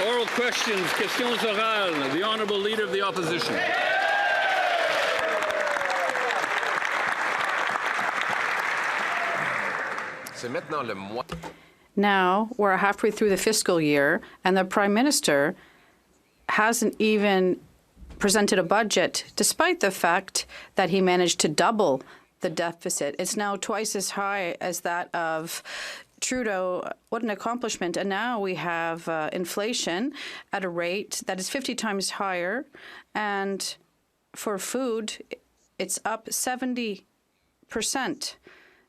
Oral questions, questions orales. The Honourable Leader of the Opposition. Now we're halfway through the fiscal year, and the Prime Minister hasn't even presented a budget, despite the fact that he managed to double the deficit. It's now twice as high as that of Trudeau. What an accomplishment. And now we have inflation at a rate that is 50 times higher. And for food, it's up 70%.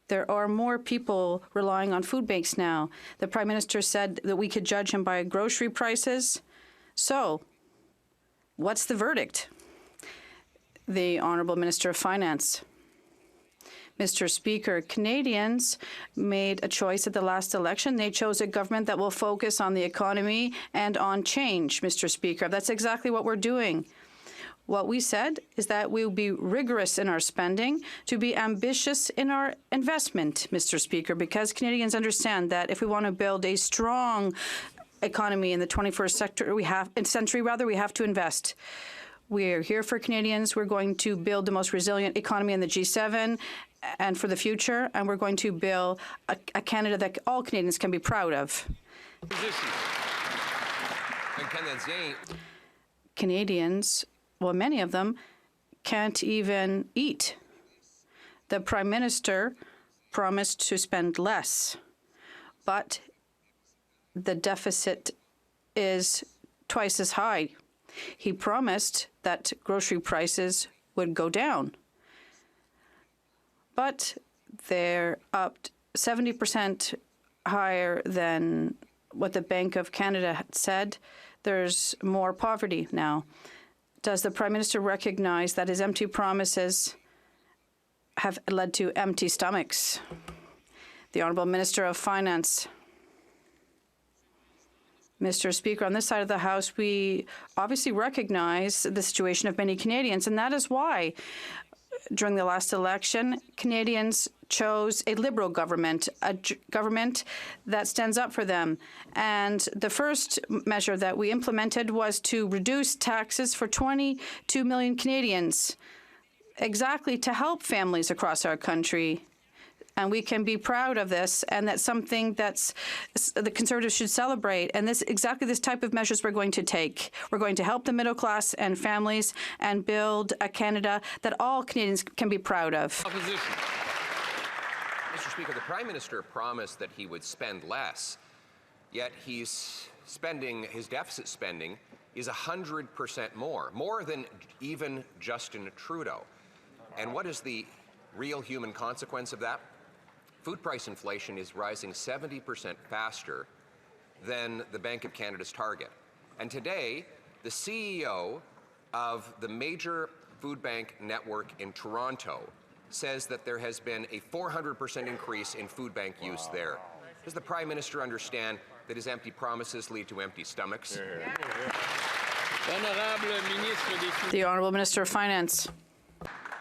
There are more people relying on food banks now. The Prime Minister said that we could judge him by grocery prices. So, what's the verdict? The Honourable Minister of Finance. Mr. Speaker, Canadians made a choice at the last election. They chose a government that will focus on the economy and on change, Mr. Speaker. That's exactly what we're doing. What we said is that we will be rigorous in our spending, to be ambitious in our investment, Mr. Speaker, because Canadians understand that if we want to build a strong economy in the 21st century, we have to invest. We're here for Canadians. We're going to build the most resilient economy in the G7 and for the future, and we're going to build a Canada that all Canadians can be proud of. Canadians, well, many of them can't even eat. The Prime Minister promised to spend less, but the deficit is twice as high. He promised that grocery prices would go down, but they're up 70% higher than what the Bank of Canada had said. There's more poverty now. Does the Prime Minister recognize that his empty promises have led to empty stomachs? The Honourable Minister of Finance. Mr. Speaker, on this side of the House, we obviously recognize the situation of many Canadians, and that is why, during the last election, Canadians chose a Liberal government, a government that stands up for them. And the first measure that we implemented was to reduce taxes for 22 million Canadians, exactly to help families across our country. And we can be proud of this, and that's something that's the Conservatives should celebrate. And exactly this type of measures we're going to take. We're going to help the middle class and families and build a Canada that all Canadians can be proud of. Opposition. Mr. Speaker, the Prime Minister promised that he would spend less, yet his deficit spending is 100% more than even Justin Trudeau. And what is the real human consequence of that? Food price inflation is rising 70% faster than the Bank of Canada's target. And today, the CEO of the major food bank network in Toronto says that there has been a 400% increase in food bank use there. Does the Prime Minister understand that his empty promises lead to empty stomachs? The Honourable Minister of Finance.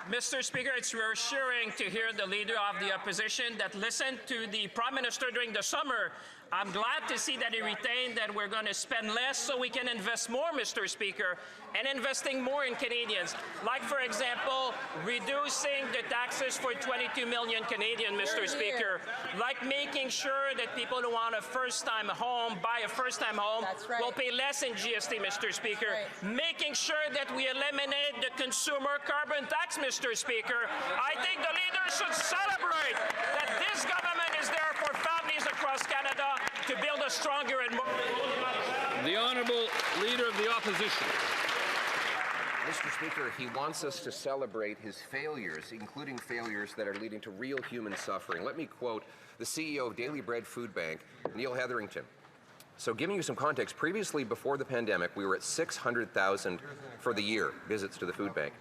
Mr. Speaker, it's reassuring to hear the Leader of the Opposition that listened to the Prime Minister during the summer. I'm glad to see that he retained that we're going to spend less so we can invest more, Mr. Speaker, and investing more in Canadians. Like, for example, reducing the taxes for 22 million Canadians, Mr. Speaker. Like making sure that people who want a first-time home, buy a first-time home, will pay less in GST, Mr. Speaker. Making sure that we eliminate the consumer carbon tax, Mr. Speaker. I think the leaders should celebrate that this government is there for families across Canada to build a stronger and more... The Honourable Leader of the Opposition. Mr. Speaker, he wants us to celebrate his failures, including failures that are leading to real human suffering. Let me quote the CEO of Daily Bread Food Bank, Neil Hetherington. So giving you some context, previously before the pandemic, we were at 600,000 for the year visits to the food bank.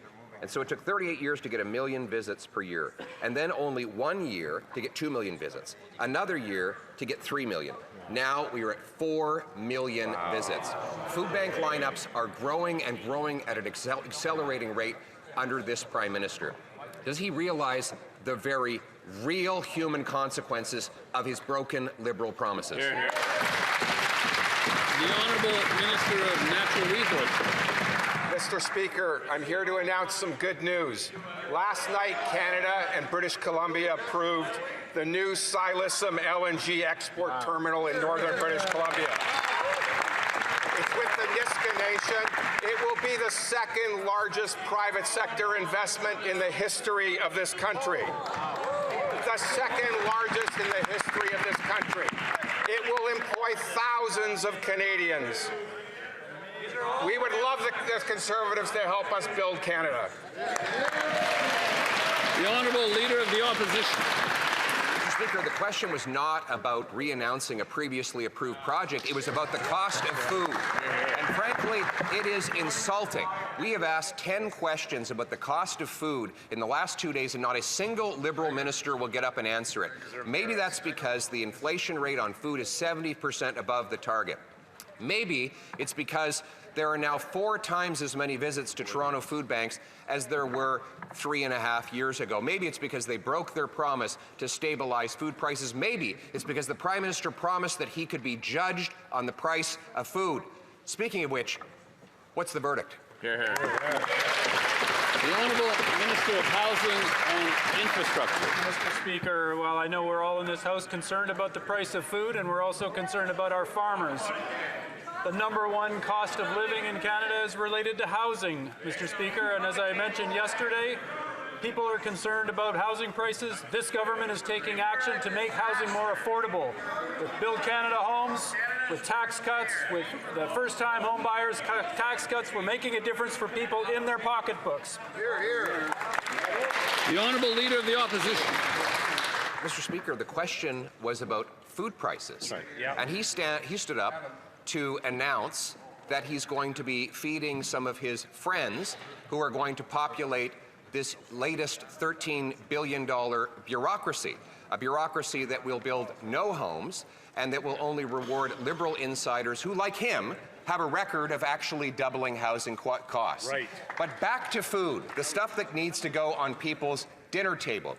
And so it took 38 years to get 1 million visits per year, and then only 1 year to get 2 million visits, another year to get 3 million. Now we are at 4 million visits. Food bank lineups are growing and growing at an accelerating rate under this Prime Minister. Does he realize the very real human consequences of his broken Liberal promises? The Honourable Minister of Natural Resources. Mr. Speaker, I'm here to announce some good news. Last night, Canada and British Columbia approved the new Silesome LNG export terminal in northern British Columbia. It's with the Niska Nation. It will be the second largest private sector investment in the history of this country. The second largest in the history of this country. It will employ thousands of Canadians. We would love the Conservatives to help us build Canada. The Honourable Leader of the Opposition. Mr. Speaker, the question was not about re-announcing a previously approved project. It was about the cost of food. And frankly, it is insulting. We have asked 10 questions about the cost of food in the last 2 days, and not a single Liberal minister will get up and answer it. Maybe that's because the inflation rate on food is 70% above the target. Maybe it's because there are now 4 times as many visits to Toronto food banks as there were 3.5 years ago. Maybe it's because they broke their promise to stabilize food prices. Maybe it's because the Prime Minister promised that he could be judged on the price of food. Speaking of which, what's the verdict? Hear, hear. The Honourable Minister of Housing and Infrastructure. Mr. Speaker, well, I know we're all in this House concerned about the price of food, and we're also concerned about our farmers. The #1 cost of living in Canada is related to housing, Mr. Speaker, and as I mentioned yesterday, people are concerned about housing prices. This government is taking action to make housing more affordable. With Build Canada Homes, with tax cuts, with the first-time home buyers tax cuts, we're making a difference for people in their pocketbooks. Hear, hear. The Honourable Leader of the Opposition. Mr. Speaker, the question was about food prices. Right. And he stood up to announce that he's going to be feeding some of his friends who are going to populate this latest $13 billion bureaucracy, a bureaucracy that will build no homes and that will only reward Liberal insiders who, like him, have a record of actually doubling housing costs. Right. But back to food, the stuff that needs to go on people's dinner table.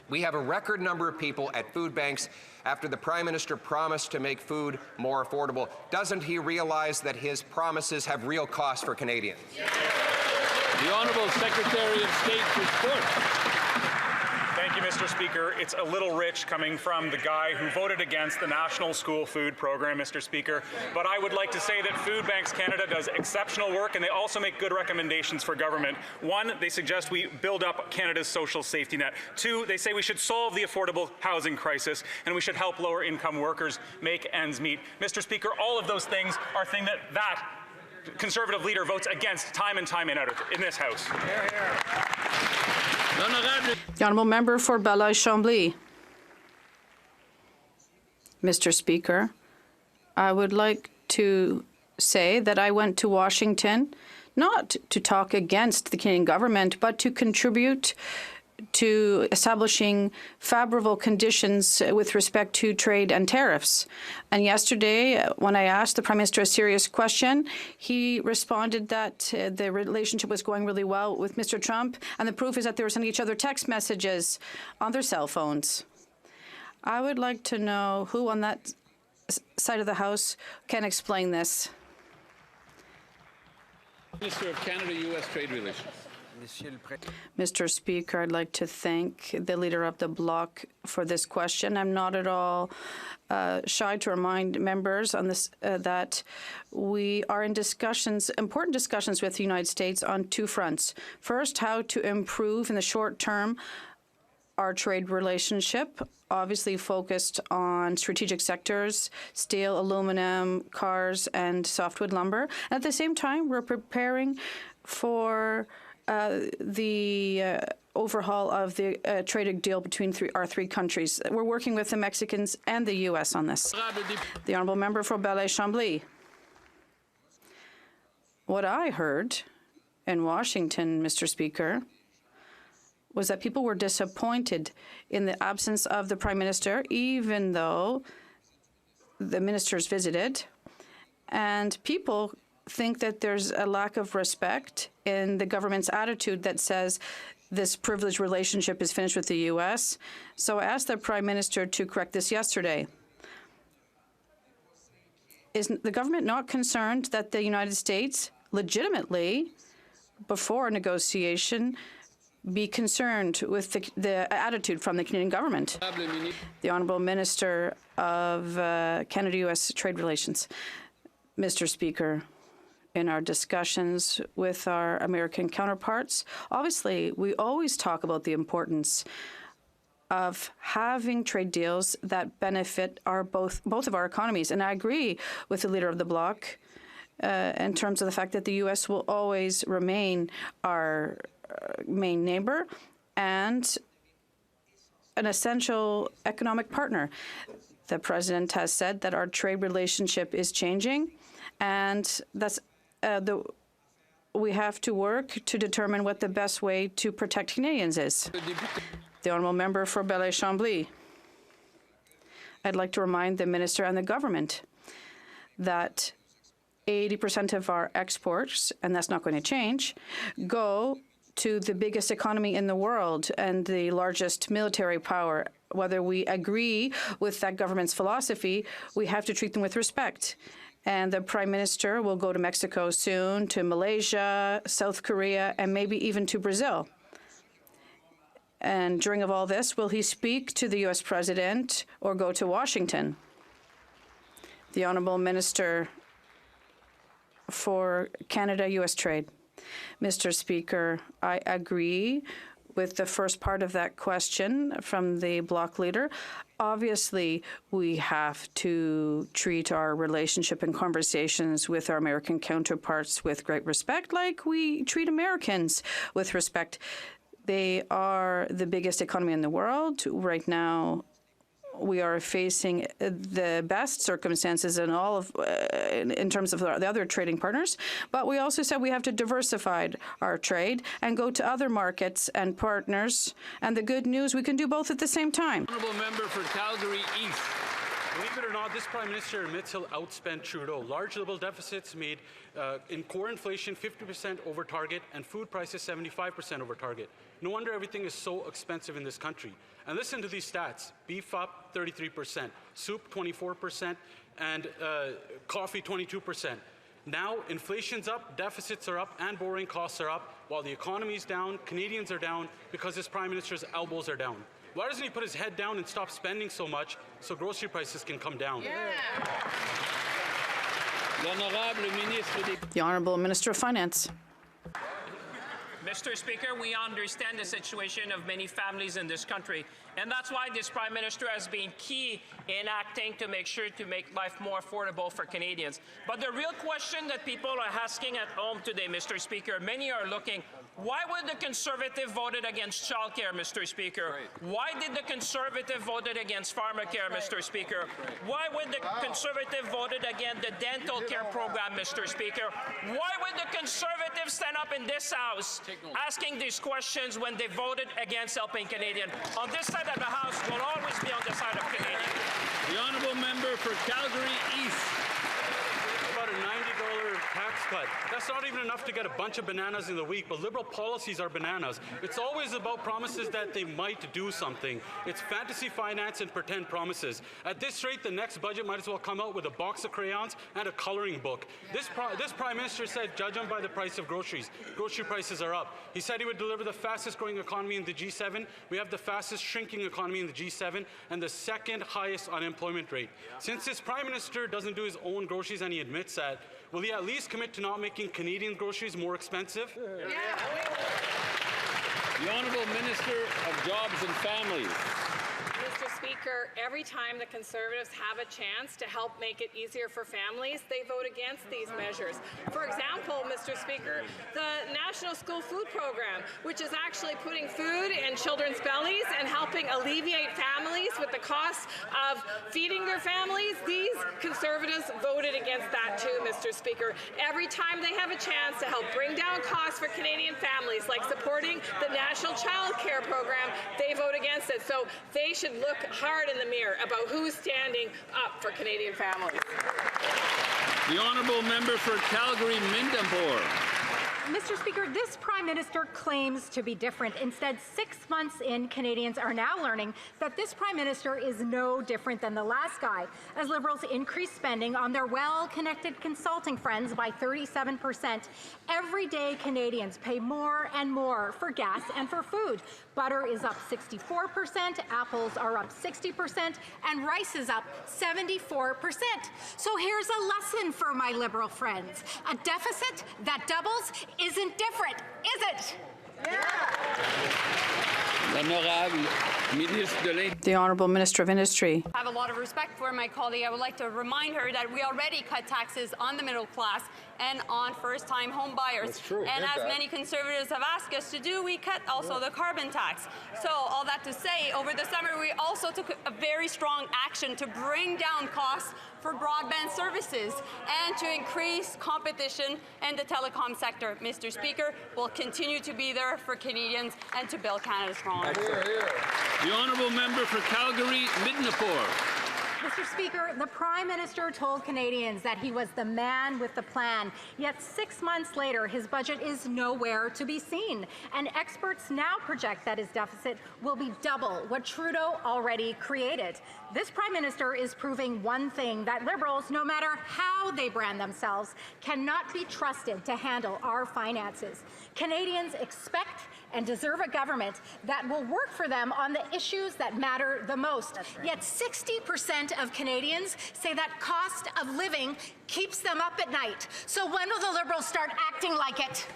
We have a record number of people at food banks after the Prime Minister promised to make food more affordable. Doesn't he realize that his promises have real costs for Canadians? The Honourable Secretary of State's report. Thank you, Mr. Speaker. It's a little rich coming from the guy who voted against the National School Food Program, Mr. Speaker. But I would like to say that Food Banks Canada does exceptional work, and they also make good recommendations for government. 1, they suggest we build up Canada's social safety net. 2, they say we should solve the affordable housing crisis, and we should help lower-income workers make ends meet. Mr. Speaker, all of those things are things that Conservative leader votes against time and time in this House. The Honourable Member for Balaye-Chambly. Mr. Speaker, I would like to say that I went to Washington not to talk against the Canadian government, but to contribute to establishing favorable conditions with respect to trade and tariffs. And yesterday, when I asked the Prime Minister a serious question, he responded that the relationship was going really well with Mr. Trump, and the proof is that they were sending each other text messages on their cell phones. I would like to know who on that side of the House can explain this. Minister of Canada-U.S. Trade Relations. Mr. Speaker, I'd like to thank the Leader of the Bloc for this question. I'm not at all shy to remind members on this that we are in discussions, important discussions with the United States on 2 fronts. First, how to improve in the short term our trade relationship, obviously focused on strategic sectors, steel, aluminum, cars, and softwood lumber. And at the same time, we're preparing for the overhaul of the trade deal between our 3 countries. We're working with the Mexicans and the U.S. on this. The Honourable Member for Balaye-Chambly. What I heard in Washington, Mr. Speaker, was that people were disappointed in the absence of the Prime Minister, even though the ministers visited, and people think that there's a lack of respect in the government's attitude that says this privileged relationship is finished with the U.S. So I asked the Prime Minister to correct this yesterday. is the government not concerned that the United States legitimately, before negotiation, be concerned with the attitude from the Canadian government? The Honourable Minister of Canada-U.S. Trade Relations. Mr. Speaker, in our discussions with our American counterparts, obviously, we always talk about the importance of having trade deals that benefit both of our economies. And I agree with the Leader of the Bloc in terms of the fact that the U.S. will always remain our main neighbor and an essential economic partner. The President has said that our trade relationship is changing, and that's we have to work to determine what the best way to protect Canadians is. The Honourable Member for Belleuil-Chambly. I'd like to remind the Minister and the government that 80% of our exports, and that's not going to change, go to the biggest economy in the world and the largest military power. Whether we agree with that government's philosophy, we have to treat them with respect. And the Prime Minister will go to Mexico soon, to Malaysia, South Korea, and maybe even to Brazil. And during all this, will he speak to the U.S. President or go to Washington? The Honourable Minister for Canada-U.S. Trade. Mr. Speaker, I agree with the first part of that question from the Bloc leader. Obviously, we have to treat our relationship and conversations with our American counterparts with great respect, like we treat Americans with respect. They are the biggest economy in the world. Right now, we are facing the best circumstances in all of, in terms of the other trading partners. But we also said we have to diversify our trade and go to other markets and partners. And the good news, we can do both at the same time. Honourable Member for Calgary East. Believe it or not, this Prime Minister admits he'll outspend Trudeau. Large Liberal deficits made in core inflation 50% over target and food prices 75% over target. No wonder everything is so expensive in this country. And listen to these stats. Beef up 33%, soup 24%, and coffee 22%. Now, inflation's up, deficits are up, and borrowing costs are up, while the economy's down, Canadians are down, because this Prime Minister's elbows are down. Why doesn't he put his head down and stop spending so much so grocery prices can come down? The Honourable Minister of Finance. Mr. Speaker, we understand the situation of many families in this country, and that's why this Prime Minister has been key in acting to make sure to make life more affordable for Canadians. But the real question that people are asking at home today, Mr. Speaker, many are looking, why would the Conservative voted against childcare, Mr. Speaker? Why did the Conservative voted against pharmacare, Mr. Speaker? Why would the Conservative voted against the dental care program, Mr. Speaker? Why would the Conservatives stand up in this House asking these questions when they voted against helping Canadians? On this side of the House, we'll always be on the side of Canadians. The Honourable Member for Calgary East. About a $90 tax cut. That's not even enough to get a bunch of bananas in the week, but Liberal policies are bananas. It's always about promises that they might do something. It's fantasy finance and pretend promises. At this rate, the next budget might as well come out with a box of crayons and a coloring book. This Prime Minister said, judge them by the price of groceries. Grocery prices are up. He said he would deliver the fastest growing economy in the G7. We have the fastest shrinking economy in the G7 and the second highest unemployment rate. Since this Prime Minister doesn't do his own groceries and he admits that, will he at least commit to not making Canadian groceries more expensive? The Honourable Minister of Jobs and Families. Mr. Speaker, every time the Conservatives have a chance to help make it easier for families, they vote against these measures. For example, Mr. Speaker, the National School Food Program, which is actually putting food in children's bellies and helping alleviate families with the cost of feeding their families, these Conservatives voted against that too, Mr. Speaker. Every time they have a chance to help bring down costs for Canadian families, like supporting the National Child Care Program, they vote against it. So they should look hard in the mirror about who's standing up for Canadian families. The Honourable Member for Calgary Mindamore. Mr. Speaker, this Prime Minister claims to be different. Instead, 6 months in, Canadians are now learning that this Prime Minister is no different than the last guy, as Liberals increase spending on their well-connected consulting friends by 37%. Everyday Canadians pay more and more for gas and for food. Butter is up 64%, apples are up 60%, and rice is up 74%. So here's a lesson for my Liberal friends. A deficit that doubles isn't different, is it? The Honourable Minister of Industry. I have a lot of respect for my colleague. I would like to remind her that we already cut taxes on the middle class and on first-time home buyers. That's true. And as many Conservatives have asked us to do, we cut also the carbon tax. So all that to say, over the summer we also took a very strong action to bring down costs for broadband services and to increase competition in the telecom sector. Mr. Speaker, we'll continue to be there for Canadians and to build Canada strong. The Honourable Member for Calgary, Midnapore. Mr. Speaker, the Prime Minister told Canadians that he was the man with the plan, yet 6 months later, his budget is nowhere to be seen. And experts now project that his deficit will be double what Trudeau already created. This Prime Minister is proving one thing, that Liberals, no matter how they brand themselves, cannot be trusted to handle our finances. Canadians expect and deserve a government that will work for them on the issues that matter the most. Yet 60% of Canadians say that cost of living keeps them up at night. So when will the Liberals start acting like it?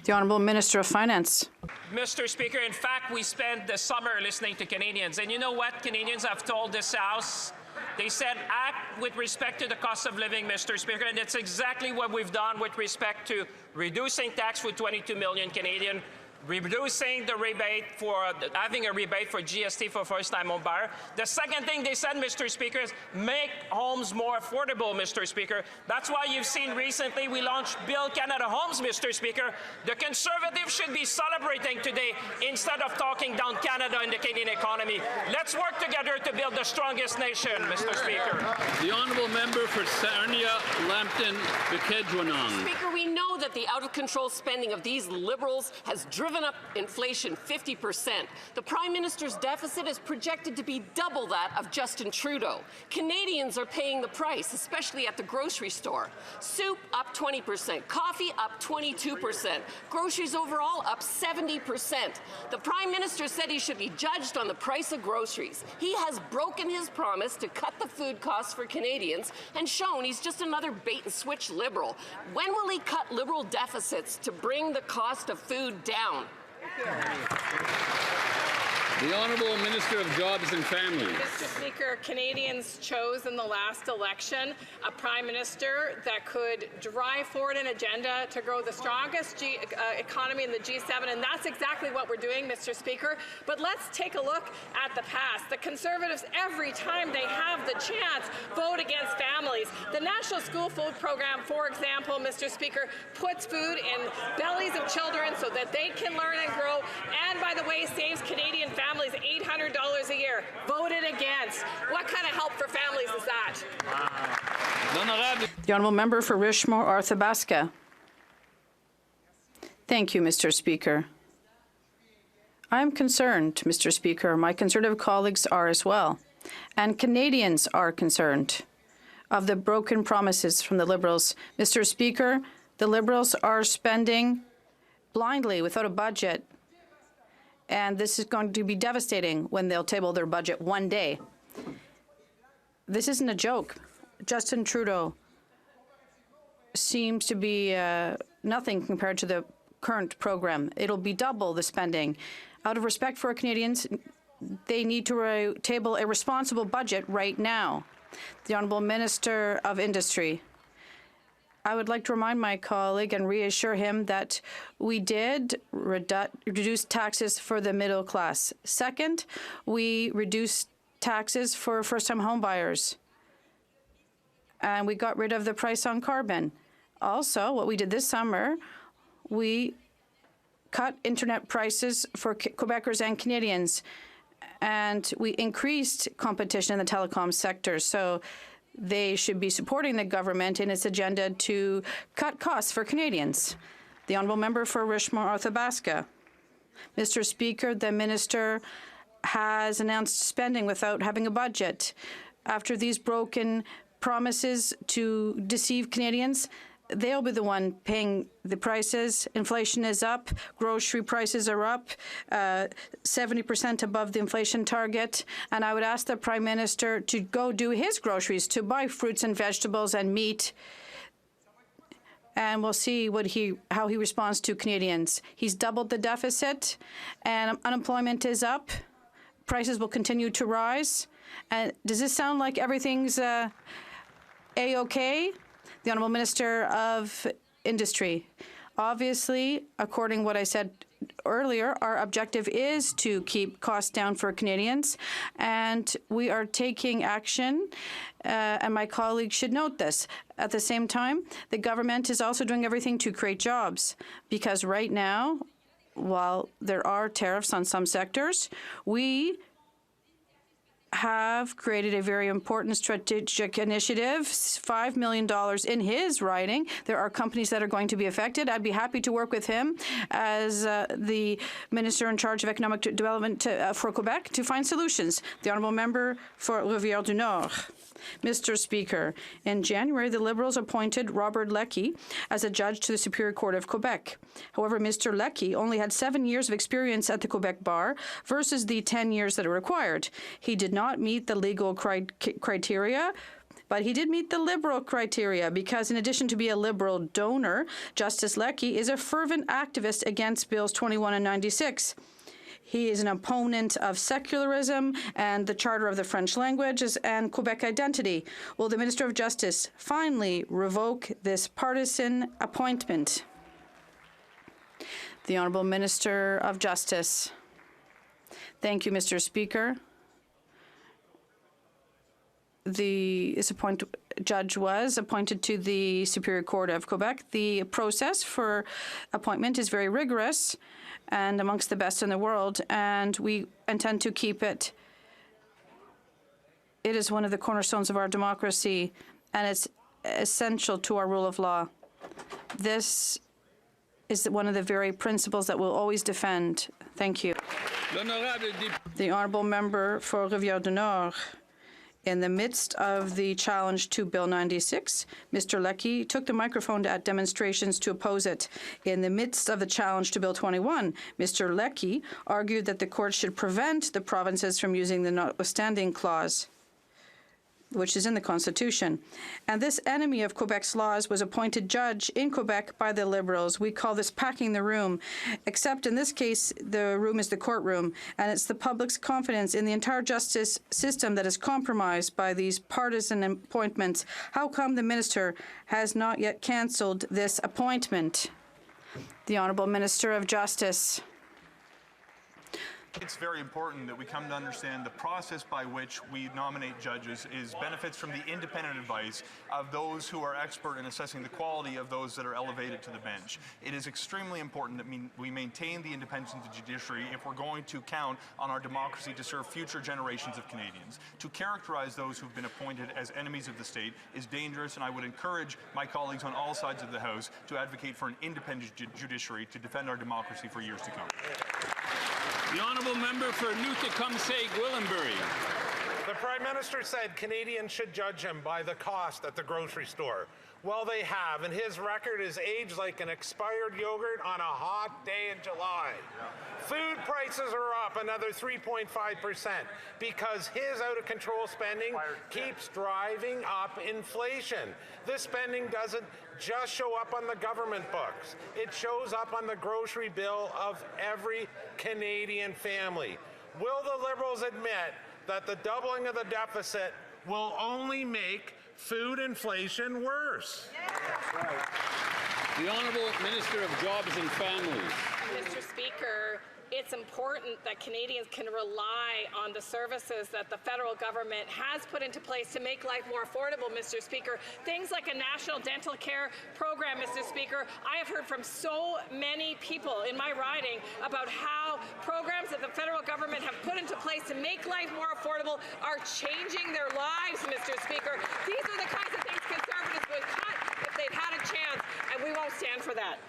The Honourable Minister of Finance. Mr. Speaker, in fact, we spent the summer listening to Canadians. And you know what Canadians have told this House? They said act with respect to the cost of living, Mr. Speaker, and that's exactly what we've done with respect to reducing tax for 22 million Canadians, reducing the rebate for having a rebate for GST for first-time home buyer. The second thing they said, Mr. Speaker, is make homes more affordable, Mr. Speaker. That's why you've seen recently we launched Build Canada Homes, Mr. Speaker. The Conservatives should be celebrating today instead of talking down Canada and the Canadian economy. Let's work together to build the strongest nation, Mr. Speaker. The Honourable Member for Sarnia, Lambton, Bukidnon. Speaker, we know that the out-of-control spending of these Liberals has driven up inflation 50%. The Prime Minister's deficit is projected to be double that of Justin Trudeau. Canadians are paying the price, especially at the grocery store. Soup up 20%, coffee up 22%, groceries overall up 70%. The Prime Minister said he should be judged on the price of groceries. He has broken his promise to cut the food costs for Canadians and shown he's just another bait-and-switch Liberal. When will he cut Liberal deficits to bring the cost of food down? The Honourable Minister of Jobs and Family. Mr. Speaker, Canadians chose in the last election a Prime Minister that could drive forward an agenda to grow the strongest economy in the G7, and that's exactly what we're doing, Mr. Speaker. But let's take a look at the past. The Conservatives, every time they have the chance, vote against families. The National School Food Program, for example, Mr. Speaker, puts food in bellies of children so that they can learn and grow, and, by the way, saves Canadian families $800 a year. Voted against. What kind of help for families is that? The Honourable Member for Richmond, Arthabaska. Thank you, Mr. Speaker. I am concerned, Mr. Speaker. My Conservative colleagues are as well. And Canadians are concerned of the broken promises from the Liberals. Mr. Speaker, the Liberals are spending blindly without a budget. And this is going to be devastating when they'll table their budget one day. This isn't a joke. Justin Trudeau seems to be nothing compared to the current program. It'll be double the spending. Out of respect for Canadians, they need to table a responsible budget right now. The Honourable Minister of Industry. I would like to remind my colleague and reassure him that we did reduce taxes for the middle class. Second, we reduced taxes for first-time homebuyers. And we got rid of the price on carbon. Also, what we did this summer, we cut internet prices for Quebecers and Canadians. And we increased competition in the telecom sector. So they should be supporting the government in its agenda to cut costs for Canadians. The Honourable Member for Richmond-Athabasca. Mr. Speaker, the minister has announced spending without having a budget. After these broken promises to deceive Canadians, they'll be the one paying the prices. Inflation is up. Grocery prices are up, 70% above the inflation target. And I would ask the Prime Minister to go do his groceries, to buy fruits and vegetables and meat. And we'll see how he responds to Canadians. He's doubled the deficit, and unemployment is up. Prices will continue to rise. And does this sound like everything's A-OK? The Honourable Minister of Industry. Obviously, according to what I said earlier, our objective is to keep costs down for Canadians, and we are taking action, and my colleagues should note this. At the same time, the government is also doing everything to create jobs, because right now, while there are tariffs on some sectors, we have created a very important strategic initiative, $5 million in his writing. There are companies that are going to be affected. I'd be happy to work with him as the Minister in charge of Economic Development for Quebec to find solutions. The Honourable Member for Rivière-du-Nord. Mr. Speaker, in January, the Liberals appointed Robert Leckie as a judge to the Superior Court of Quebec. However, Mr. Leckie only had 7 years of experience at the Quebec Bar versus the 10 years that are required. He did not meet the legal criteria, but he did meet the liberal criteria because in addition to be a liberal donor, Justice Leckie is a fervent activist against Bills 21 and 96. He is an opponent of secularism and the Charter of the French languages and Quebec identity. Will the Minister of Justice finally revoke this partisan appointment? The Honourable Minister of Justice. Thank you, Mr. Speaker. This judge was appointed to the Superior Court of Quebec. The process for appointment is very rigorous and amongst the best in the world, and we intend to keep it. It is one of the cornerstones of our democracy, and it's essential to our rule of law. This is one of the very principles that we'll always defend. Thank you. The Honourable Member for Rivière-du-Nord. In the midst of the challenge to Bill 96, Mr. Leckie took the microphone at demonstrations to oppose it. In the midst of the challenge to Bill 21, Mr. Leckie argued that the court should prevent the provinces from using the notwithstanding clause, which is in the Constitution. And this enemy of Quebec's laws was appointed judge in Quebec by the Liberals. We call this packing the room, except in this case, the room is the courtroom, and it's the public's confidence in the entire justice system that is compromised by these partisan appointments. How come the minister has not yet cancelled this appointment? The Honourable Minister of Justice. It's very important that we come to understand the process by which we nominate judges is benefits from the independent advice of those who are expert in assessing the quality of those that are elevated to the bench. It is extremely important that we maintain the independence of the judiciary if we're going to count on our democracy to serve future generations of Canadians. To characterize those who've been appointed as enemies of the state is dangerous, and I would encourage my colleagues on all sides of the House to advocate for an independent judiciary to defend our democracy for years to come. The Honourable Member for Newtecumseh-Gwillimbury. The Prime Minister said Canadians should judge him by the cost at the grocery store. Well, they have, and his record is aged like an expired yogurt on a hot day in July. Food prices are up another 3.5% because his out-of-control spending keeps driving up inflation. This spending doesn't just show up on the government books. It shows up on the grocery bill of every Canadian family. Will the Liberals admit that the doubling of the deficit will only make food inflation worse? That's right. The Honourable Minister of Jobs and Families. Mr. Speaker, it's important that Canadians can rely on the services that the federal government has put into place to make life more affordable, Mr. Speaker. Things like a national dental care program, Mr. Speaker. I have heard from so many people in my riding about how programs that the federal government have put into place to make life more affordable are changing their lives, Mr. Speaker. These are the kinds of things Conservatives would cut if they'd had a chance, and we won't stand for that.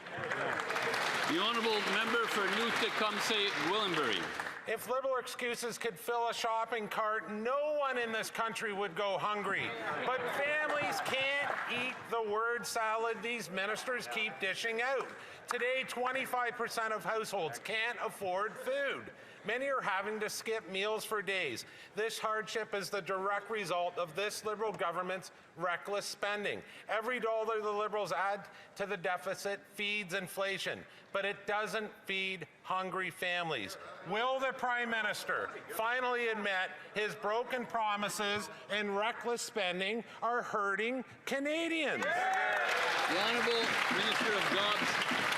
The honourable member for Nootka-Tecumseh-Gwillimbury. If Liberal excuses could fill a shopping cart, no one in this country would go hungry. But families can't eat the word salad these ministers keep dishing out. Today, 25% of households can't afford food. Many are having to skip meals for days. This hardship is the direct result of this Liberal government's reckless spending. Every dollar the Liberals add to the deficit feeds inflation, but it doesn't feed hungry families. Will the Prime Minister finally admit his broken promises and reckless spending are hurting Canadians? The Honourable Minister of Jobs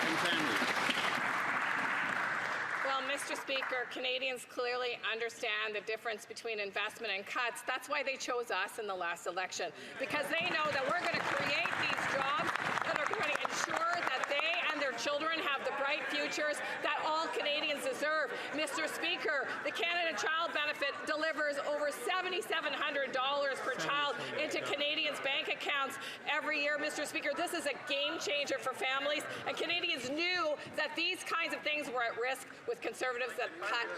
and Families. Well, Mr. Speaker, Canadians clearly understand the difference between investment and cuts. That's why they chose us in the last election, because they know that we're going to create these jobs that are going to ensure that they and their children have the bright futures that all Canadians deserve. Mr. Speaker, the Canada Child Benefit delivers over $7,700 per child into Canadians' bank accounts every year. Mr. Speaker, this is a game changer for families, and Canadians knew that these kinds of things were at risk with Conservatives that cut.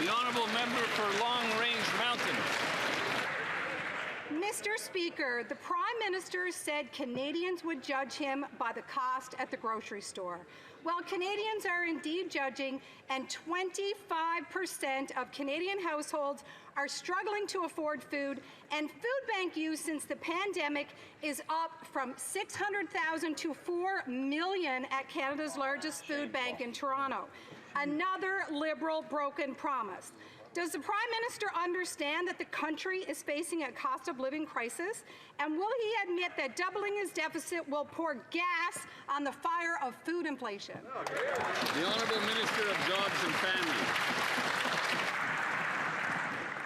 The honourable member for Long Range Mountain. Mr. Speaker, the Prime Minister said Canadians would judge him by the cost at the grocery store. Well, Canadians are indeed judging, and 25% of Canadian households are struggling to afford food, and food bank use since the pandemic is up from 600,000 to 4 million at Canada's largest food bank in Toronto. Another Liberal broken promise. Does the Prime Minister understand that the country is facing a cost of living crisis? And will he admit that doubling his deficit will pour gas on the fire of food inflation? The Honourable Minister of Jobs and Families.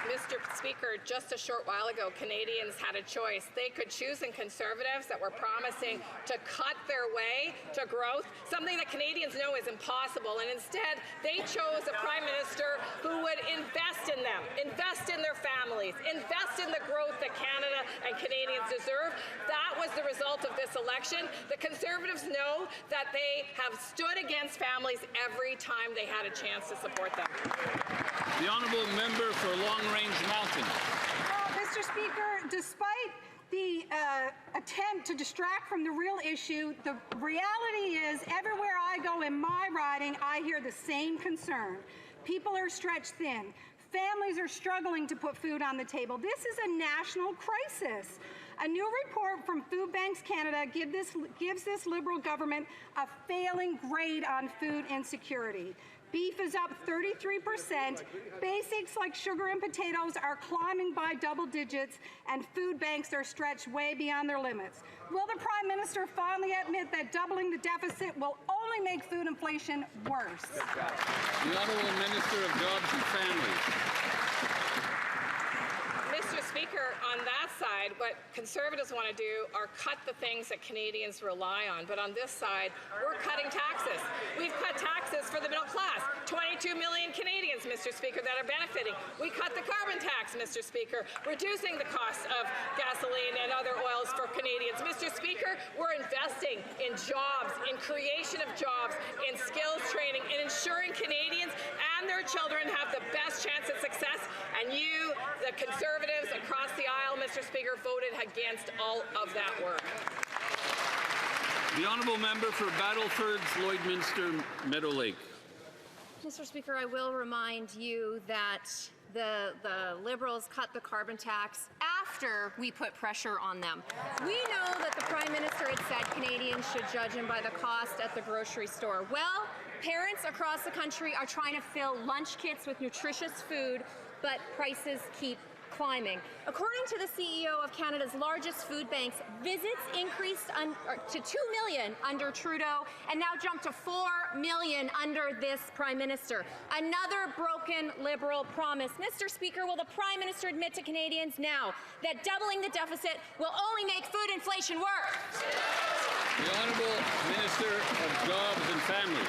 Mr. Speaker, just a short while ago, Canadians had a choice. They could choose in Conservatives that were promising to cut their way to growth, something that Canadians know is impossible, and instead they chose a Prime Minister who would invest in them, invest in their families, invest in the growth that Canada and Canadians deserve. That was the result of this election. The Conservatives know that they have stood against families every time they had a chance to support them. The honourable member for Long Range Mountain. Well, Mr. Speaker, despite the attempt to distract from the real issue, the reality is everywhere I go in my riding, I hear the same concern. People are stretched thin. Families are struggling to put food on the table. This is a national crisis. A new report from Food Banks Canada gives this Liberal government a failing grade on food insecurity. Beef is up 33%, basics like sugar and potatoes are climbing by double digits, and food banks are stretched way beyond their limits. Will the Prime Minister finally admit that doubling the deficit will only make food inflation worse? The Honourable Minister of Jobs and Families. Mr. Speaker, on that side, what Conservatives want to do are cut the things that Canadians rely on. But on this side, we're cutting taxes. We've cut taxes for the middle class. 22 million Canadians, Mr. Speaker, that are benefiting. We cut the carbon tax, Mr. Speaker, reducing the cost of gasoline and other oils for Canadians. Mr. Speaker, we're investing in jobs, in creation of jobs, in skills training, in ensuring Canadians and their children have the best chance at success. And you, the Conservatives across the aisle, Mr. Speaker, voted against all of that work. The honourable member for Battleford's Lloydminster Meadow Lake. Mr. Speaker, I will remind you that the Liberals cut the carbon tax after we put pressure on them. We know that the Prime Minister had said Canadians should judge him by the cost at the grocery store. Well, parents across the country are trying to fill lunch kits with nutritious food, but prices keep climbing. According to the CEO of Canada's largest food banks, visits increased to 2 million under Trudeau and now jumped to 4 million under this Prime Minister. Another broken Liberal promise. Mr. Speaker, will the Prime Minister admit to Canadians now that doubling the deficit will only make food inflation worse? The Honourable Minister of Jobs and Family.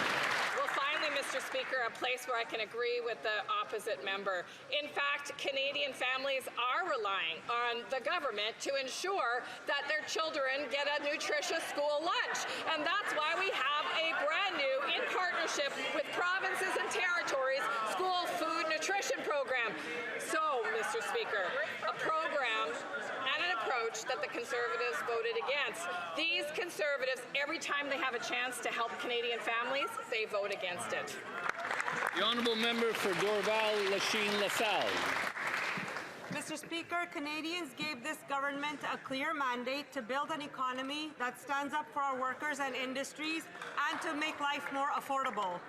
Well, finally, Mr. Speaker, a place where I can agree with the opposite member. In fact, Canadian families are relying on the government to ensure that their children get a nutritious school lunch. And that's why we have a brand new, in partnership with provinces and territories, school food nutrition program. So, Mr. Speaker, a program and an approach that the Conservatives voted against. These Conservatives, every time they have a chance to help Canadian families, they vote against it. The Honourable Member for Dorval, Lachine, LaSalle. Mr. Speaker, Canadians gave this government a clear mandate to build an economy that stands up for our workers and industries and to make life more affordable.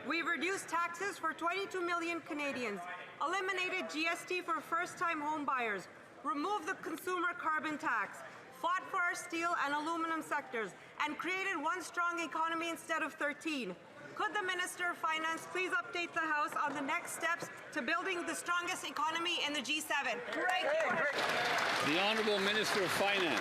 We've reduced taxes for 22 million Canadians, eliminated GST for first-time home buyers, removed the consumer carbon tax, fought for our steel and aluminum sectors, and created one strong economy instead of 13. Could the Minister of Finance please update the House on the next steps to building the strongest economy in the G7? The Honourable Minister of Finance.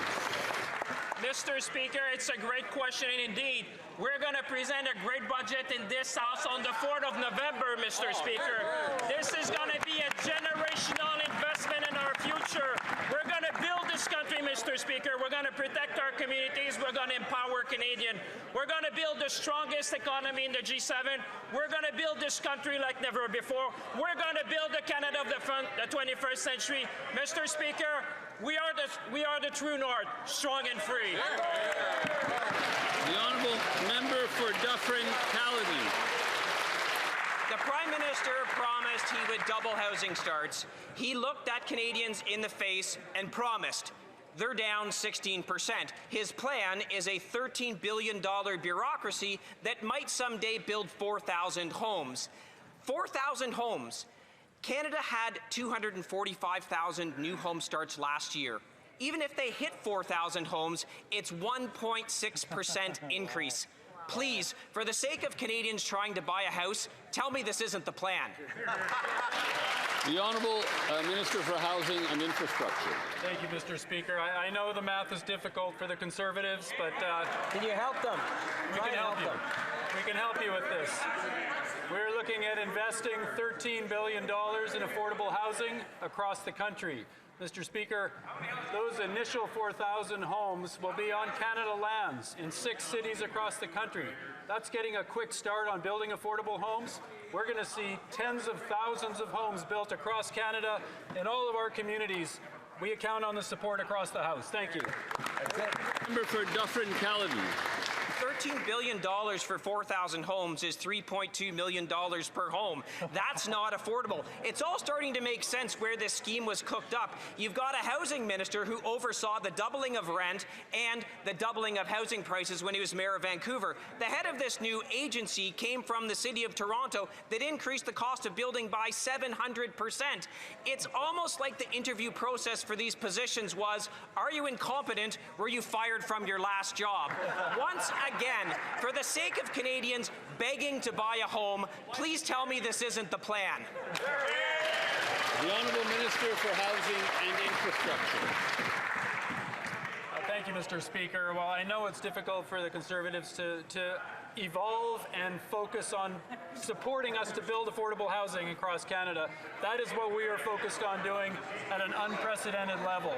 Mr. Speaker, it's a great question indeed. We're going to present a great budget in this House on the 4th of November, Mr. Speaker. This is going to be a generational investment in our future. We're going to build this country, Mr. Speaker. We're going to protect our communities. We're going to empower Canadians. We're going to build the strongest economy in the G7. We're going to build this country like never before. We're going to build the Canada of the 21st century. Mr. Speaker, we are the true north, strong and free. The Honourable Member for Dufferin-Caledon. The Prime Minister promised he would double housing starts. He looked at Canadians in the face and promised. They're down 16%. His plan is a $13 billion bureaucracy that might someday build 4,000 homes. 4,000 homes. Canada had 245,000 new home starts last year. Even if they hit 4,000 homes, it's 1.6% increase. Please, for the sake of Canadians trying to buy a house, tell me this isn't the plan. The Honourable Minister for Housing and Infrastructure. Thank you, Mr. Speaker. I know the math is difficult for the Conservatives, but can you help them? We can help you. We can help you with this. We're looking at investing $13 billion in affordable housing across the country. Mr. Speaker, those initial 4,000 homes will be on Canada lands in 6 cities across the country. That's getting a quick start on building affordable homes. We're going to see tens of thousands of homes built across Canada in all of our communities. We count on the support across the House. Thank you. Member for Dufferin-Caledon. $13 billion for 4,000 homes is $3.2 million per home. That's not affordable. It's all starting to make sense where this scheme was cooked up. You've got a housing minister who oversaw the doubling of rent and the doubling of housing prices when he was mayor of Vancouver. The head of this new agency came from the city of Toronto that increased the cost of building by 700%. It's almost like the interview process for these positions was, are you incompetent? Were you fired from your last job? Once again, for the sake of Canadians begging to buy a home, please tell me this isn't the plan. The Honourable Minister for Housing and Infrastructure. Thank you, Mr. Speaker. Well, I know it's difficult for the Conservatives to evolve and focus on supporting us to build affordable housing across Canada. That is what we are focused on doing at an unprecedented level.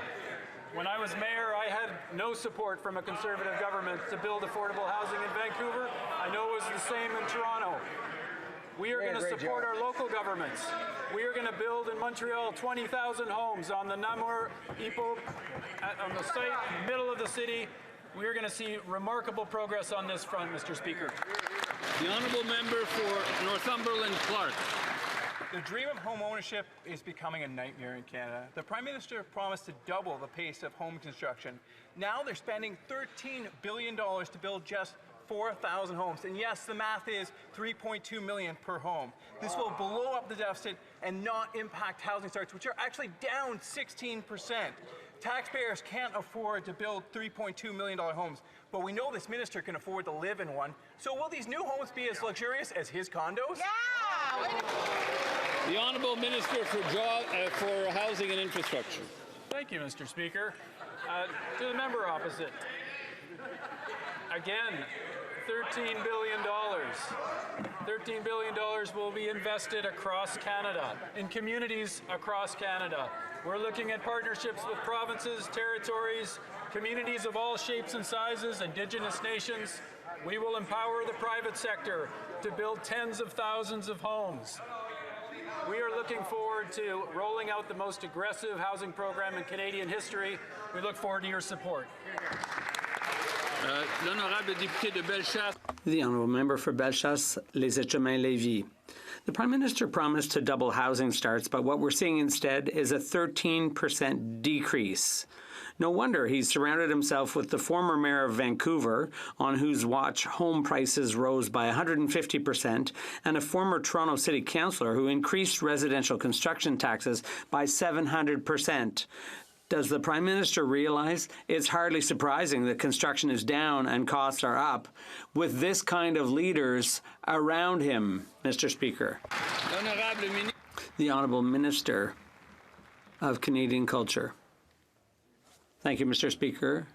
When I was mayor, I had no support from a Conservative government to build affordable housing in Vancouver. I know it was the same in Toronto. We are going to support our local governments. We are going to build in Montreal 20,000 homes on the Namur Ipo, on the site, middle of the city. We are going to see remarkable progress on this front, Mr. Speaker. The Honourable Member for Northumberland Clark. The dream of home ownership is becoming a nightmare in Canada. The Prime Minister promised to double the pace of home construction. Now they're spending $13 billion to build just 4,000 homes. And yes, the math is $3.2 million per home. This will blow up the deficit and not impact housing starts, which are actually down 16%. Taxpayers can't afford to build $3.2 million homes, but we know this minister can afford to live in one. So will these new homes be as luxurious as his condos? Yeah! The Honourable Minister for Housing and Infrastructure. Thank you, Mr. Speaker. To the member opposite. Again, $13 billion. $13 billion will be invested across Canada, in communities across Canada. We're looking at partnerships with provinces, territories, communities of all shapes and sizes, Indigenous nations. We will empower the private sector to build tens of thousands of homes. We are looking forward to rolling out the most aggressive housing program in Canadian history. We look forward to your support. L'honorable député de Bellechasse. The honourable member for Bellechasse, Les Etchemins-Lévis. The Prime Minister promised to double housing starts, but what we're seeing instead is a 13% decrease. No wonder he's surrounded himself with the former mayor of Vancouver, on whose watch home prices rose by 150%, and a former Toronto City Councillor who increased residential construction taxes by 700%. Does the Prime Minister realize it's hardly surprising that construction is down and costs are up with this kind of leaders around him, Mr. Speaker? The Honourable Minister of Canadian Culture. Thank you, Mr. Speaker.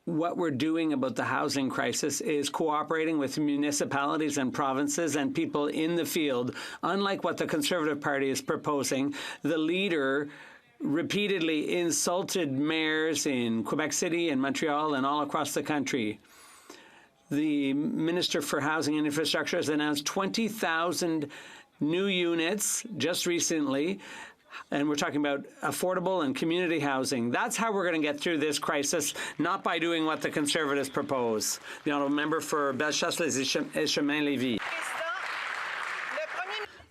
What we're doing about the housing crisis is cooperating with municipalities and provinces and people in the field. Unlike what the Conservative Party is proposing, the leader repeatedly insulted mayors in Quebec City and Montreal and all across the country. The Minister for Housing and Infrastructure has announced 20,000 new units just recently, and we're talking about affordable and community housing. That's how we're going to get through this crisis, not by doing what the Conservatives propose. The Honourable Member for Bellechasse-les-Etchemins-Lévis.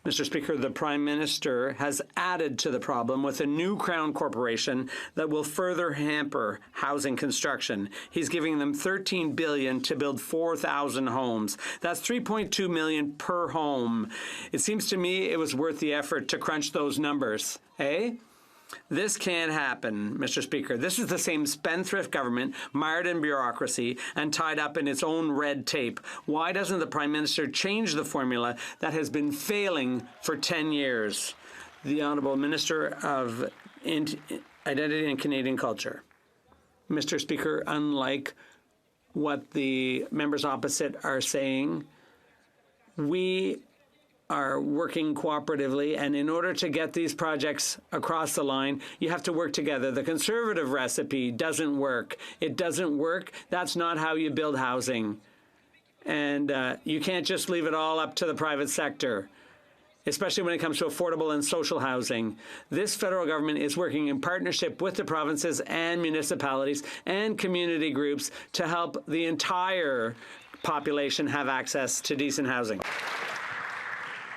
Mr. Speaker, the Prime Minister has added to the problem with a new Crown Corporation that will further hamper housing construction. He's giving them $13 billion to build 4,000 homes. That's $3.2 million per home. It seems to me it was worth the effort to crunch those numbers, eh? This can't happen, Mr. Speaker. This is the same spendthrift government, mired in bureaucracy and tied up in its own red tape. Why doesn't the Prime Minister change the formula that has been failing for 10 years? The Honourable Minister of Identity and Canadian Culture. Mr. Speaker, unlike what the members opposite are saying, we are working cooperatively, and in order to get these projects across the line, you have to work together. The Conservative recipe doesn't work. It doesn't work. That's not how you build housing. And you can't just leave it all up to the private sector, especially when it comes to affordable and social housing. This federal government is working in partnership with the provinces and municipalities and community groups to help the entire population have access to decent housing.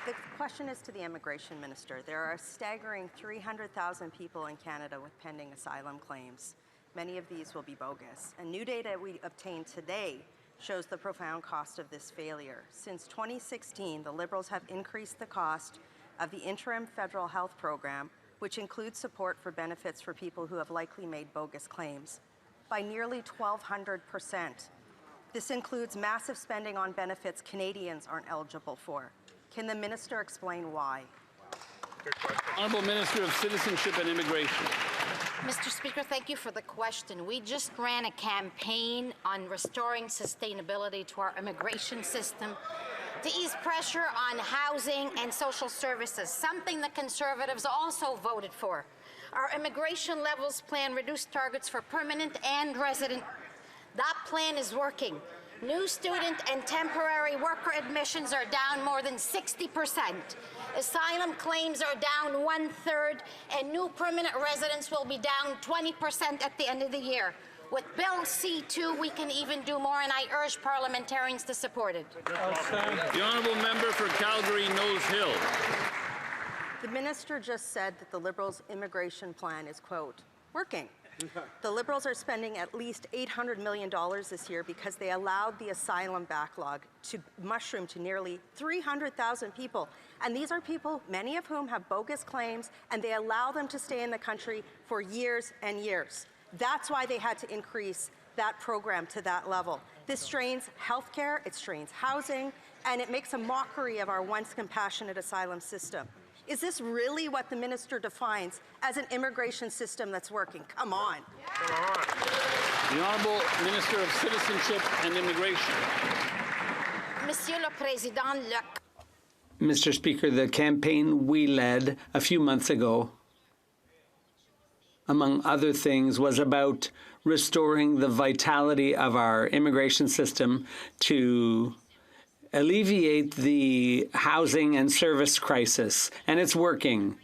The question is to the Immigration Minister. There are a staggering 300,000 people in Canada with pending asylum claims. Many of these will be bogus. And new data we obtained today shows the profound cost of this failure. Since 2016, the Liberals have increased the cost of the interim federal health program, which includes support for benefits for people who have likely made bogus claims, by nearly 1,200%. This includes massive spending on benefits Canadians aren't eligible for. Can the minister explain why? Honourable Minister of Citizenship and Immigration. Mr. Speaker, thank you for the question. We just ran a campaign on restoring sustainability to our immigration system to ease pressure on housing and social services, something the Conservatives also voted for. Our immigration levels plan reduced targets for permanent and resident. That plan is working. New student and temporary worker admissions are down more than 60%. Asylum claims are down 1/3, and new permanent residents will be down 20% at the end of the year. With Bill C-2, we can even do more, and I urge parliamentarians to support it. The Honourable Member for Calgary-Nose Hill. The minister just said that the Liberals' immigration plan is, quote, working. The Liberals are spending at least $800 million this year because they allowed the asylum backlog to mushroom to nearly 300,000 people. And these are people, many of whom have bogus claims, and they allow them to stay in the country for years and years. That's why they had to increase that program to that level. This strains healthcare, it strains housing, and it makes a mockery of our once compassionate asylum system. Is this really what the minister defines as an immigration system that's working? Come on. The Honourable Minister of Citizenship and Immigration. Monsieur le Président, Mr. Speaker, the campaign we led a few months ago, among other things, was about restoring the vitality of our immigration system to alleviate the housing and service crisis, and it's working.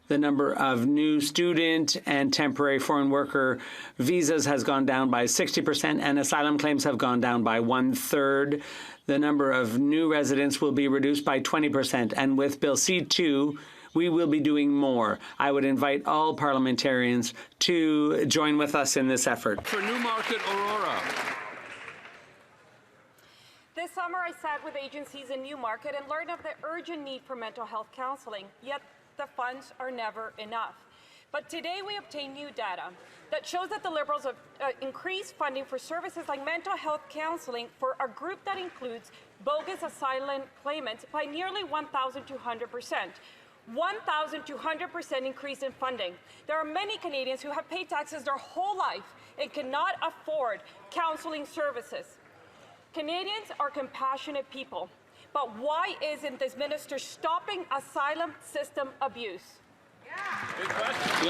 The number of new student and temporary foreign worker visas has gone down by 60%, and asylum claims have gone down by 1/3. The number of new residents will be reduced by 20%, and with Bill C-2, we will be doing more. I would invite all parliamentarians to join with us in this effort. For Newmarket, Aurora. This summer, I sat with agencies in Newmarket and learned of the urgent need for mental health counseling, yet the funds are never enough. But today we obtained new data that shows that the Liberals have increased funding for services like mental health counseling for a group that includes bogus asylum claimants by nearly 1,200%. 1,200% increase in funding. There are many Canadians who have paid taxes their whole life and cannot afford counseling services. Canadians are compassionate people, but why isn't this minister stopping asylum system abuse? The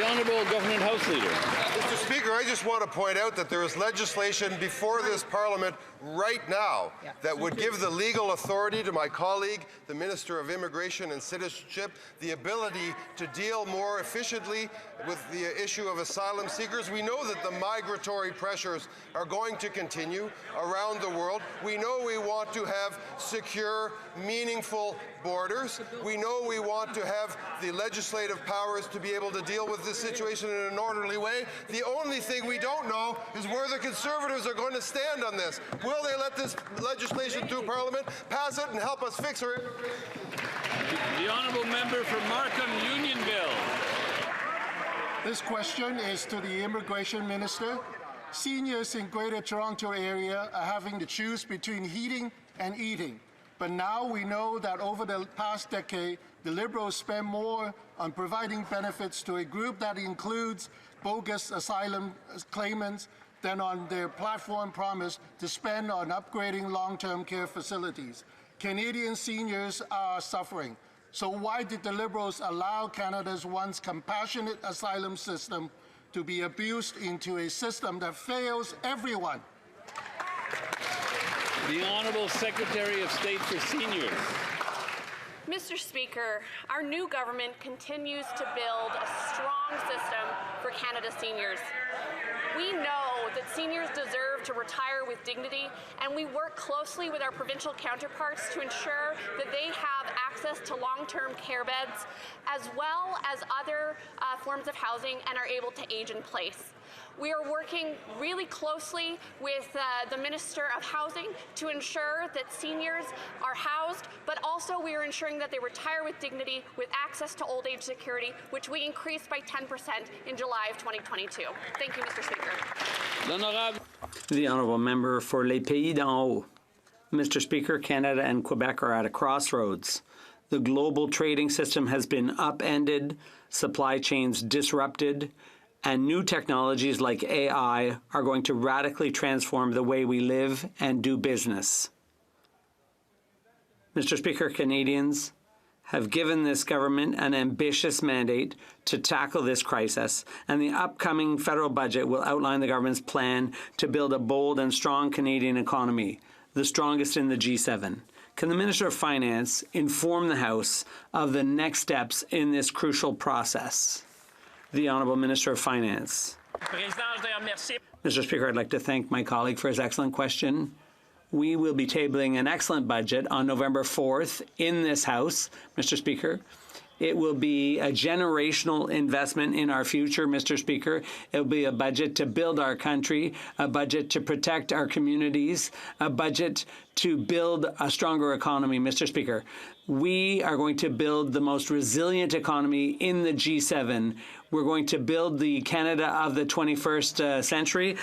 Honourable Government House Leader. Mr. Speaker, I just want to point out that there is legislation before this Parliament right now that would give the legal authority to my colleague, the Minister of Immigration and Citizenship, the ability to deal more efficiently with the issue of asylum seekers. We know that the migratory pressures are going to continue around the world. We know we want to have secure, meaningful borders. We know we want to have the legislative powers to be able to deal with this situation in an orderly way. The only thing we don't know is where the Conservatives are going to stand on this. Will they let this legislation through Parliament, pass it, and help us fix it? The Honourable Member for Markham Unionville. This question is to the Immigration Minister. Seniors in Greater Toronto Area are having to choose between heating and eating. But now we know that over the past decade, the Liberals spend more on providing benefits to a group that includes bogus asylum claimants than on their platform promise to spend on upgrading long-term care facilities. Canadian seniors are suffering. So why did the Liberals allow Canada's once compassionate asylum system to be abused into a system that fails everyone? The Honourable Secretary of State for Seniors. Mr. Speaker, our new government continues to build a strong system for Canada's seniors. We know that seniors deserve to retire with dignity, and we work closely with our provincial counterparts to ensure that they have access to long-term care beds, as well as other forms of housing, and are able to age in place. We are working really closely with the Minister of Housing to ensure that seniors are housed, but also we are ensuring that they retire with dignity with access to old age security, which we increased by 10% in July of 2022. Thank you, Mr. Speaker. The Honourable Member for Les Pays d'en Haut. Mr. Speaker, Canada and Quebec are at a crossroads. The global trading system has been upended, supply chains disrupted, and new technologies like AI are going to radically transform the way we live and do business. Mr. Speaker, Canadians have given this government an ambitious mandate to tackle this crisis, and the upcoming federal budget will outline the government's plan to build a bold and strong Canadian economy, the strongest in the G7. Can the Minister of Finance inform the House of the next steps in this crucial process? The Honourable Minister of Finance. Mr. Speaker, I'd like to thank my colleague for his excellent question. We will be tabling an excellent budget on November 4th in this House, Mr. Speaker, It will be a generational investment in our future, Mr. Speaker. It will be a budget to build our country, a budget to protect our communities, a budget to build a stronger economy, Mr. Speaker. We are going to build the most resilient economy in the G7. We're going to build the Canada of the 21st century.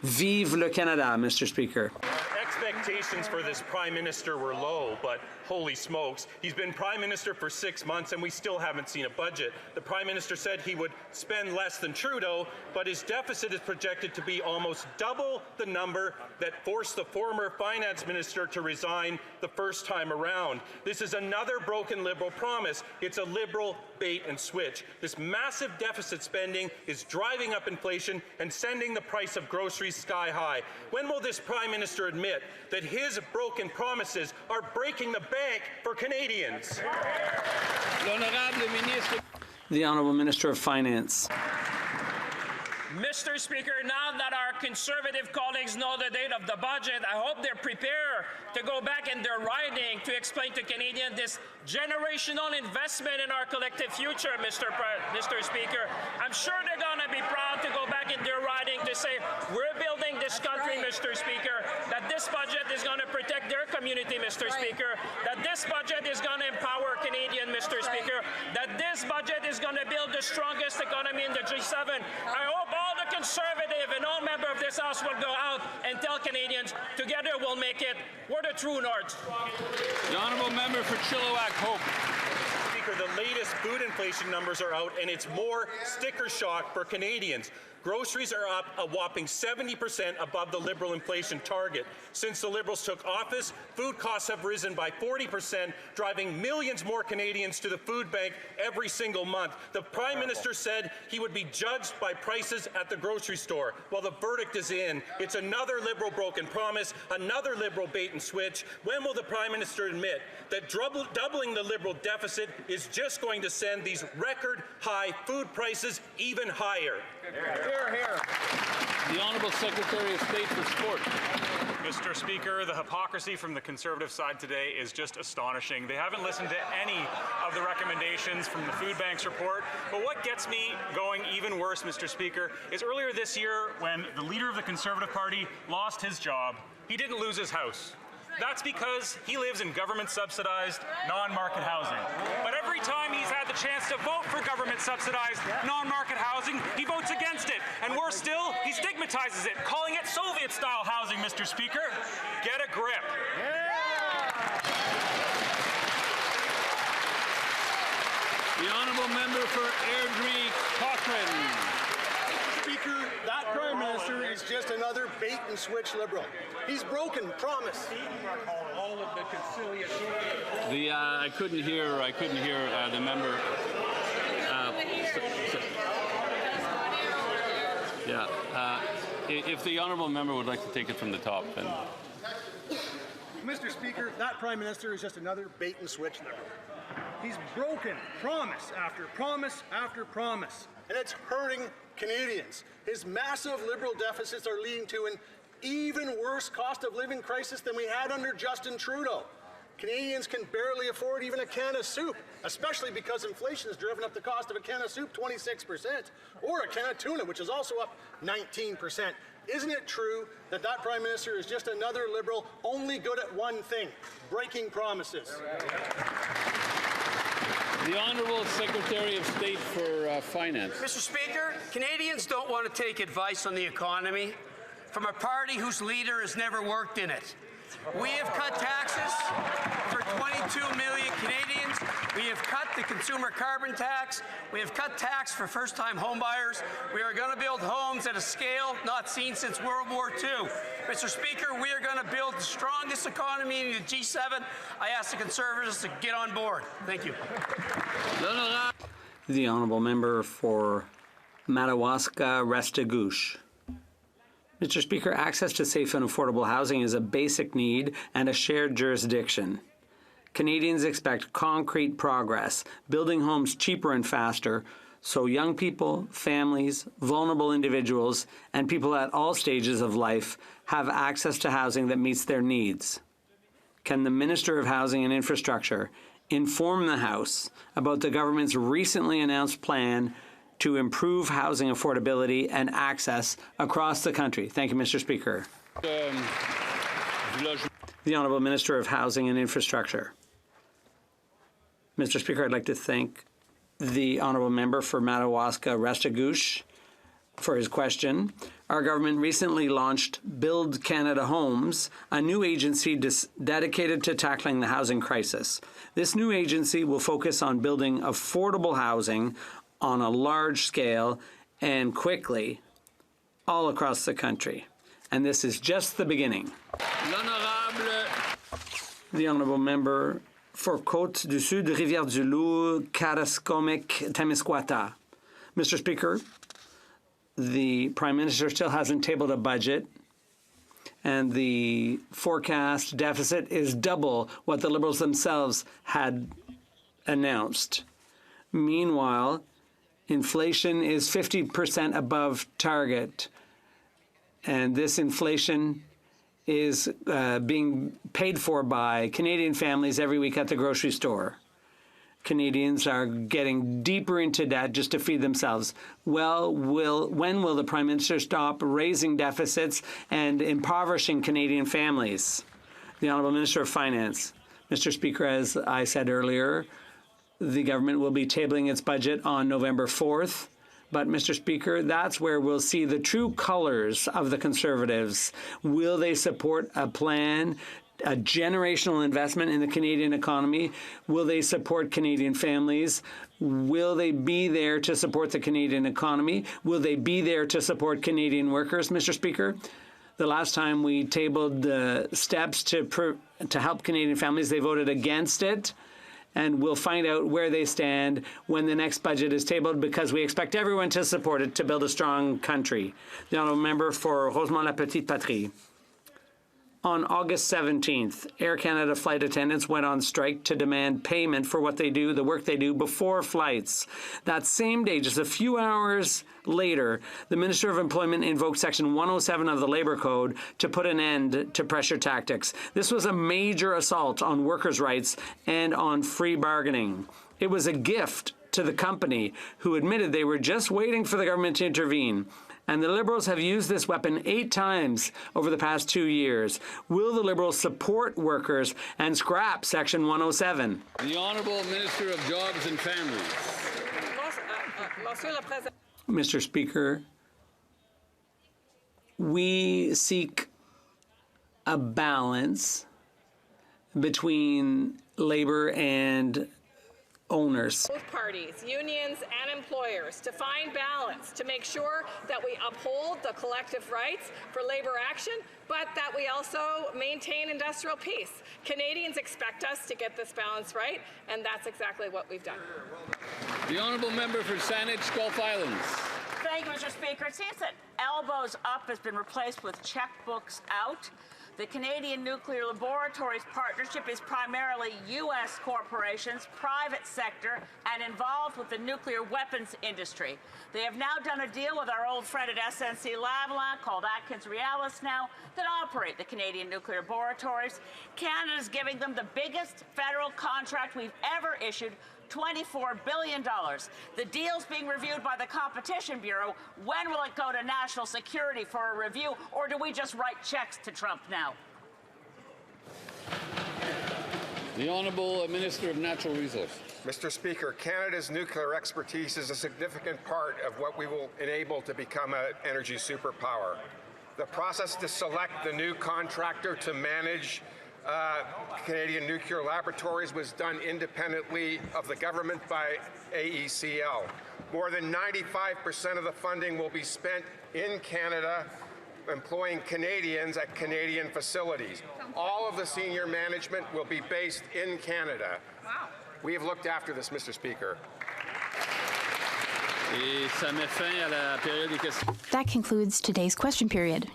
Vive le Canada, Mr. Speaker. Expectations for this Prime Minister were low, but holy smokes, he's been Prime Minister for 6 months and we still haven't seen a budget. The Prime Minister said he would spend less than Trudeau, but his deficit is projected to be almost double the number that forced the former Finance Minister to resign the first time around. This is another broken Liberal promise. It's a Liberal bait and switch. This massive deficit spending is driving up inflation and sending the price of groceries sky high. When will this Prime Minister admit that his broken promises are breaking the bank for Canadians? The Honourable Minister of Finance. Mr. Speaker, now that our Conservative colleagues know the date of the budget, I hope they're prepared to go back in their riding to explain to Canadians this generational investment in our collective future, Mr. Speaker. I'm sure they're going to be proud to go back in their riding to say, we're building this country, Mr. Speaker, that this budget is going to protect their community, Mr. Speaker, that this budget is going to empower Canadians, Mr. Speaker, that this budget is going to build the strongest economy in the G7. I hope all the Conservative and all members of this House will go out and tell Canadians, together we'll make it. We're the true North. The Honourable Member for Chilliwack Hope. Speaker, the latest food inflation numbers are out, and it's more sticker shock for Canadians. Groceries are up a whopping 70% above the Liberal inflation target. Since the Liberals took office, food costs have risen by 40%, driving millions more Canadians to the food bank every single month. The Prime Minister said he would be judged by prices at the grocery store. Well, the verdict is in. It's another Liberal broken promise, another Liberal bait and switch. When will the Prime Minister admit that doubling the Liberal deficit is just going to send these record high food prices even higher? Hear, hear. The Honourable Secretary of State for Sport. Mr. Speaker, the hypocrisy from the Conservative side today is just astonishing. They haven't listened to any of the recommendations from the Food Bank's report. But what gets me going even worse, Mr. Speaker, is earlier this year when the leader of the Conservative Party lost his job, he didn't lose his house. That's because he lives in government-subsidized, non-market housing. But every time he's had the chance to vote for government-subsidized, non-market housing, he votes against it. And worse still, he stigmatizes it, calling it Soviet-style housing, Mr. Speaker. Get a grip. The Honourable Member for Airdrie Cochrane. Speaker, that Prime Minister is just another bait and switch Liberal. He's broken promise. I couldn't hear the member. If the Honourable Member would like to take it from the top, then. Mr. Speaker, that Prime Minister is just another bait and switch Liberal. He's broken promise after promise after promise, and it's hurting Canadians. His massive Liberal deficits are leading to an even worse cost of living crisis than we had under Justin Trudeau. Canadians can barely afford even a can of soup, especially because inflation has driven up the cost of a can of soup 26%, or a can of tuna, which is also up 19%. Isn't it true that that Prime Minister is just another Liberal only good at one thing, breaking promises? The Honourable Secretary of State for Finance. Mr. Speaker, Canadians don't want to take advice on the economy from a party whose leader has never worked in it. We have cut taxes for 22 million Canadians. We have cut the consumer carbon tax. We have cut tax for first-time homebuyers. We are going to build homes at a scale not seen since World War II. Mr. Speaker, we are going to build the strongest economy in the G7. I ask the Conservatives to get on board. Thank you. The Honourable Member for Madawaska-Restigouche. Mr. Speaker, access to safe and affordable housing is a basic need and a shared jurisdiction. Canadians expect concrete progress, building homes cheaper and faster, so young people, families, vulnerable individuals, and people at all stages of life have access to housing that meets their needs. Can the Minister of Housing and Infrastructure inform the House about the government's recently announced plan to improve housing affordability and access across the country? Thank you, Mr. Speaker. The Honourable Minister of Housing and Infrastructure. Mr. Speaker, I'd like to thank the Honourable Member for Madawaska-Restigouche for his question. Our government recently launched Build Canada Homes, a new agency dedicated to tackling the housing crisis. This new agency will focus on building affordable housing on a large scale and quickly all across the country. And this is just the beginning. The Honourable Member for Côte du Sud, Rivière-du-Loup, Karaskomik, Témiscouata. Mr. Speaker, the Prime Minister still hasn't tabled a budget, and the forecast deficit is double what the Liberals themselves had announced. Meanwhile, inflation is 50% above target, and this inflation is being paid for by Canadian families every week at the grocery store. Canadians are getting deeper into debt just to feed themselves. Well, when will the Prime Minister stop raising deficits and impoverishing Canadian families? The Honourable Minister of Finance. Mr. Speaker, as I said earlier, the government will be tabling its budget on November 4th. But, Mr. Speaker, that's where we'll see the true colors of the Conservatives. Will they support a plan, a generational investment in the Canadian economy? Will they support Canadian families? Will they be there to support the Canadian economy? Will they be there to support Canadian workers, Mr. Speaker? The last time we tabled the steps to help Canadian families, they voted against it. And we'll find out where they stand when the next budget is tabled, because we expect everyone to support it to build a strong country. The Honourable Member for Rosemont-la-Petite-Patrie. On August 17th, Air Canada flight attendants went on strike to demand payment for what they do, the work they do before flights. That same day, just a few hours later, the Minister of Employment invoked Section 107 of the Labour Code to put an end to pressure tactics. This was a major assault on workers' rights and on free bargaining. It was a gift to the company, who admitted they were just waiting for the government to intervene. And the Liberals have used this weapon 8 times over the past 2 years. Will the Liberals support workers and scrap Section 107? The Honourable Minister of Jobs and Families. Mr. Speaker, we seek a balance between labor and owners. Both parties, unions and employers, to find balance, to make sure that we uphold the collective rights for labor action, but that we also maintain industrial peace. Canadians expect us to get this balance right, and that's exactly what we've done. The Honourable Member for Saanich, Gulf Islands. Thank you, Mr. Speaker. It seems that elbows up has been replaced with checkbooks out. The Canadian Nuclear Laboratories Partnership is primarily U.S. corporations, private sector, and involved with the nuclear weapons industry. They have now done a deal with our old friend at SNC-Lavalin, called AtkinsRéalis now, that operate the Canadian Nuclear Laboratories. Canada is giving them the biggest federal contract we've ever issued, $24 billion. The deal's being reviewed by the Competition Bureau. When will it go to national security for a review, or do we just write checks to Trump now? The Honourable Minister of Natural Resources. Mr. Speaker, Canada's nuclear expertise is a significant part of what we will enable to become an energy superpower. The process to select the new contractor to manage Canadian Nuclear Laboratories was done independently of the government by AECL. More than 95% of the funding will be spent in Canada, employing Canadians at Canadian facilities. All of the senior management will be based in Canada. Wow. We have looked after this, Mr. Speaker. That concludes today's question period.